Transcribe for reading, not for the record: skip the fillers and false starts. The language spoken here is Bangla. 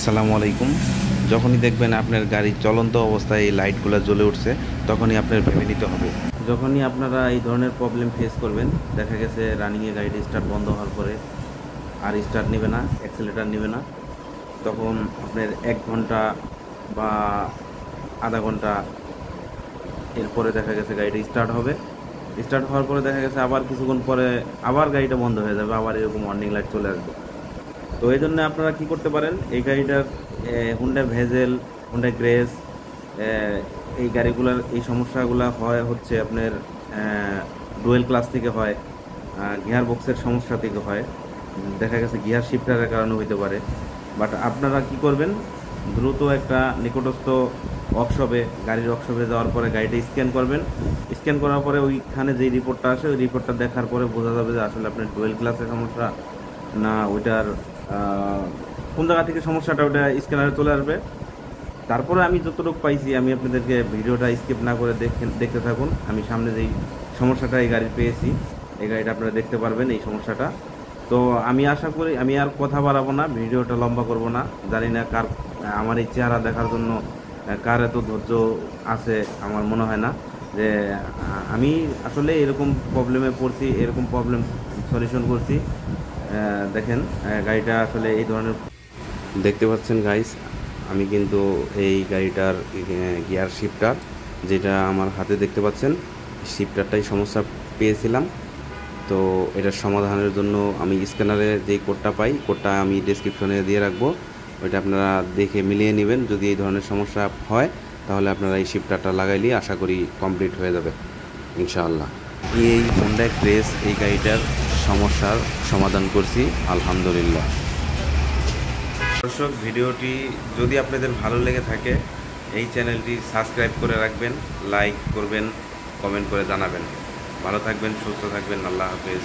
আসসালামু আলাইকুম। যখনই দেখবেন আপনার গাড়ির চলন্ত অবস্থায় এই লাইটগুলো জ্বলে উঠছে, তখনই আপনার ভেবে নিতে হবে। যখনই আপনারা এই ধরনের প্রবলেম ফেস করবেন, দেখা গেছে রানিংয়ে গাড়িটা স্টার্ট বন্ধ হওয়ার পরে আর স্টার্ট নেবে না, অ্যাক্সেলেটার নেবে না, তখন আপনার 1 ঘন্টা বা আধা ঘন্টা এরপরে দেখা গেছে গাড়িটা স্টার্ট হবে। স্টার্ট হওয়ার পরে দেখা গেছে আবার কিছুক্ষণ পরে আবার গাড়িটা বন্ধ হয়ে যাবে, আবার এরকম ওয়ার্নিং লাইট চলে আসবে। তো এই জন্য আপনারা কি করতে পারেন, এই গাড়িটার হুন্ডা ভেজেল, হুন্ডা গ্রেস, এই গাড়িগুলোর এই সমস্যাগুলো হয় হচ্ছে আপনার ডুয়েল ক্লাস থেকে হয়, গিয়ার বক্সের সমস্যা থেকে হয়, দেখা গেছে গিয়ার শিফটারের কারণে হইতে পারে। বাট আপনারা কি করবেন, দ্রুত একটা নিকটস্থ ওয়ার্কশপে, গাড়ির ওয়ার্কশপে যাওয়ার পরে গাড়িটা স্ক্যান করবেন। স্ক্যান করার পরে ওইখানে যেই রিপোর্টটা আসে, ওই রিপোর্টটা দেখার পরে বোঝা যাবে যে আসলে আপনার ডুয়েল ক্লাসের সমস্যা না ওইটার কোন জায়গা থেকে সমস্যাটা, ওটা স্ক্যানারে চলে আসবে। তারপরে আমি যতটুকু পাইছি আমি আপনাদেরকে ভিডিওটা স্কিপ না করে দেখতে থাকুন। আমি সামনে যেই সমস্যাটা এই গাড়ির পেয়েছি, এই গাড়িটা আপনারা দেখতে পারবেন এই সমস্যাটা। তো আমি আশা করি আমি আর কথা বাড়াবো না, ভিডিওটা লম্বা করব না। জানি না কার আমার এই চেহারা দেখার জন্য কার এত ধৈর্য আছে, আমার মনে হয় না যে আমি আসলে এরকম প্রবলেমে পড়ছি, এরকম প্রবলেম সলিউশন করছি। দেখেন গাড়িটা আসলে এই ধরনের দেখতে পাচ্ছেন গাইস। আমি কিন্তু এই গাড়িটার গিয়ার শিফটার, যেটা আমার হাতে দেখতে পাচ্ছেন, শিফটারটাই সমস্যা পেয়েছিলাম। তো এটার সমাধানের জন্য আমি স্ক্যানারে যেই কোডটা পাই, কোডটা আমি ডেসক্রিপশনে দিয়ে রাখবো, ওইটা আপনারা দেখে মিলিয়ে নেবেন। যদি এই ধরনের সমস্যা হয় তাহলে আপনারা এই শিফটারটা লাগাইলে আশা করি কমপ্লিট হয়ে যাবে ইনশাআল্লাহ। এই হোন্ডা গ্রেস এই গাড়িটার সমস্যার সমাধান করছি আলহামদুলিল্লাহ। দর্শক, ভিডিওটি যদি আপনাদের ভালো লেগে থাকে এই চ্যানেলটি সাবস্ক্রাইব করে রাখবেন, লাইক করবেন, কমেন্ট করে জানাবেন। ভালো থাকবেন, সুস্থ থাকবেন, আল্লাহ হাফেজ।